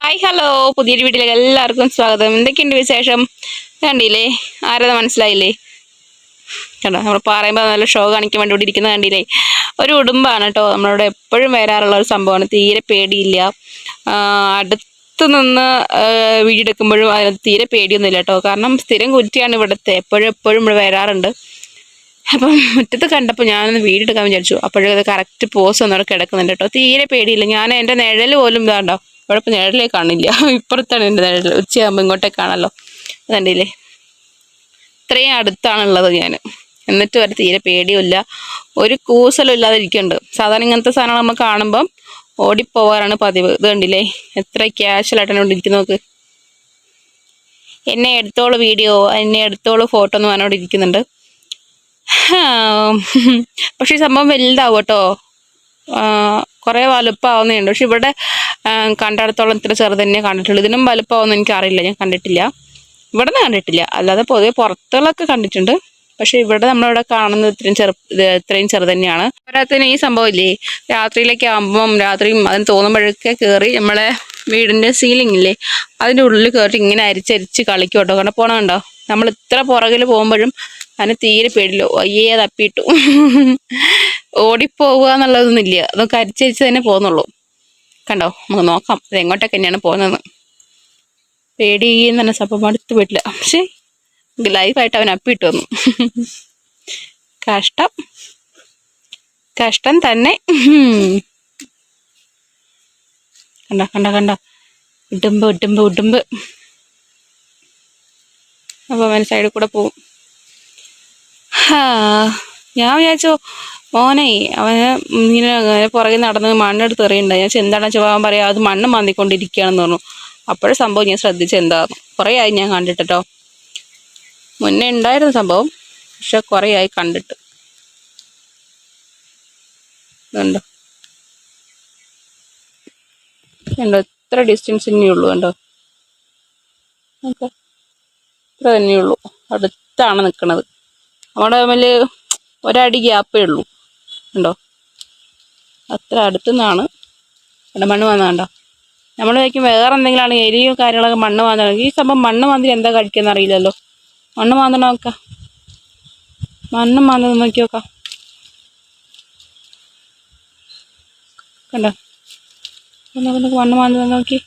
Hi hello, പുതിയൊരു വീട്ടിലേക്ക് എല്ലാവർക്കും സ്വാഗതം. എന്തൊക്കെയുണ്ട് വിശേഷം? കണ്ടില്ലേ? ആരത് മനസ്സിലായില്ലേ? കണ്ടോ, നമ്മൾ പറയുമ്പോൾ നല്ല ഷോ കാണിക്കാൻ വേണ്ടി ഇവിടെ ഇരിക്കുന്നത് കണ്ടില്ലേ? ഒരു ഉടുമ്പാണ് കേട്ടോ, നമ്മളോട് എപ്പോഴും വരാറുള്ള ഒരു സംഭവമാണ്. തീരെ പേടിയില്ല. അടുത്ത് നിന്ന് വീഡിയോ എടുക്കുമ്പോഴും അതിന് തീരെ പേടിയൊന്നുമില്ല കേട്ടോ. കാരണം സ്ഥിരം കുറ്റിയാണ് ഇവിടുത്തെ, എപ്പോഴും ഇവിടെ വരാറുണ്ട്. അപ്പം മുറ്റത്ത് കണ്ടപ്പോൾ ഞാനൊന്ന് വീഡിയോ എടുക്കാൻ വിചാരിച്ചു. അപ്പോഴും അത് കറക്റ്റ് പോസ് ഒന്നും അവിടെ കിടക്കുന്നുണ്ട് കേട്ടോ. തീരെ പേടിയില്ല. ഞാൻ എൻ്റെ നിഴൽ പോലും ഇതാണ്ടോ, ഇവിടെ ഇപ്പം നിഴലേ കാണില്ല. ഇപ്പുറത്താണ് എൻ്റെ നിഴൽ. ഉച്ചയാകുമ്പോൾ ഇങ്ങോട്ടേ കാണല്ലോ. അതുണ്ടല്ലേ, ഇത്രയും അടുത്താണുള്ളത് ഞാൻ. എന്നിട്ട് വരെ തീരെ പേടിയുമില്ല, ഒരു കൂസലും ഇല്ലാതെ ഇരിക്കുന്നുണ്ട്. സാധാരണ ഇങ്ങനത്തെ സാധനങ്ങൾ നമ്മൾ കാണുമ്പം ഓടിപ്പോവാറാണ് പതിവ്. ഇത് കണ്ടില്ലേ, എത്ര ക്യാഷ്വലായിട്ടാണ് ഇവിടെ ഇരിക്കുന്നത് നോക്ക്. എന്നെ എടുത്തോളൂ വീഡിയോ, എന്നെ എടുത്തോളൂ ഫോട്ടോ എന്ന് പറഞ്ഞോട് ഇരിക്കുന്നുണ്ട്. പക്ഷെ ഈ സംഭവം വലുതാവും കേട്ടോ, കുറേ വലുപ്പമാവുന്നുണ്ട്. പക്ഷെ ഇവിടെ കണ്ടിടത്തോളം ഇത്ര ചെറുത് തന്നെ കണ്ടിട്ടുള്ളൂ. ഇതിനും വലുപ്പമാവുമെന്ന് എനിക്കറിയില്ല, ഞാൻ കണ്ടിട്ടില്ല. ഇവിടെ നിന്ന് കണ്ടിട്ടില്ല, അല്ലാതെ പൊതുവെ പുറത്തുകളൊക്കെ കണ്ടിട്ടുണ്ട്. പക്ഷെ ഇവിടെ നമ്മളിവിടെ കാണുന്നത് ഇത്രയും ചെറുത് തന്നെയാണ്. പോരാത്തതിന് ഈ സംഭവം ഇല്ലേ, രാത്രിയിലേക്ക് ആകുമ്പം രാത്രിയും അതിന് തോന്നുമ്പോഴൊക്കെ കയറി നമ്മളെ വീടിൻ്റെ സീലിംഗ് ഇല്ലേ, അതിൻ്റെ ഉള്ളിൽ കയറി ഇങ്ങനെ അരിച്ചരിച്ച് കളിക്കും കേട്ടോ. കണ്ടോ, പോണുണ്ടോ? നമ്മൾ ഇത്ര പുറകിൽ പോകുമ്പോഴും അതിന് തീരെ പേടില്ലോ. അയ്യേ തപ്പിയിട്ടു. ഓടിപ്പോവുക എന്നുള്ളതൊന്നും ഇല്ല, അതൊക്കെ അരിച്ചരിച്ച് തന്നെ പോകുന്നുള്ളൂ. കണ്ടോ, നമുക്ക് നോക്കാം അത് എങ്ങോട്ടൊക്കെ തന്നെയാണ് പോകുന്നതെന്ന്. പേടിയെന്ന് തന്നെ സംഭവം അടുത്ത് പോയിട്ടില്ല. പക്ഷെ ലൈഫായിട്ട് അവൻ അപ്പിട്ട് വന്നു. കഷ്ടം കഷ്ടം തന്നെ. കണ്ട കണ്ട കണ്ട, ഉടുമ്പ്. അപ്പോൾ അവൻ സൈഡിൽ കൂടെ പോവും. ഞാൻ വിചാരിച്ചു മോനെ അവന് ഇങ്ങനെ പുറകെ നടന്ന് മണ്ണെടുത്ത് എറിയുണ്ടായി. ഞാൻ എന്താണെന്ന് ചോദിക്കാൻ പറയാം, അത് മണ്ണ് മാന്തിക്കൊണ്ടിരിക്കുകയാണെന്ന് പറഞ്ഞു. അപ്പോഴും സംഭവം ഞാൻ ശ്രദ്ധിച്ച് എന്താന്ന്. കുറേ ആയി ഞാൻ കണ്ടിട്ടോ, മുന്നേ ഉണ്ടായിരുന്ന സംഭവം, പക്ഷെ കുറേ ആയി കണ്ടിട്ട്. കണ്ടോ കണ്ടോ, ഇത്ര ഡിസ്റ്റൻസ് തന്നെയുള്ളൂ. കണ്ടോ, ഓക്കെ, ഇത്ര തന്നെയുള്ളൂ. അടുത്താണ് നിൽക്കുന്നത്. നമ്മുടെ തമ്മിൽ ഒരടി ഗ്യാപ്പേ ഉള്ളൂ. കണ്ടോ, അത്ര അടുത്തുനിന്നാണ് ഇവിടെ മണ്ണ് വന്നതുണ്ടോ. നമ്മൾ വയ്ക്കും വേറെ എന്തെങ്കിലുമാണ് എരിയും കാര്യങ്ങളൊക്കെ മണ്ണ് മാന്തണം. ഈ സംഭവം മണ്ണ് മാന്തി എന്താ കഴിക്കുന്ന അറിയില്ലല്ലോ. മണ്ണ് മാന്തണം നോക്കാം, മണ്ണ് മാന്തണം നോക്കി നോക്കാം. കണ്ടോ, മണ്ണ് മാന്തണം നോക്കി.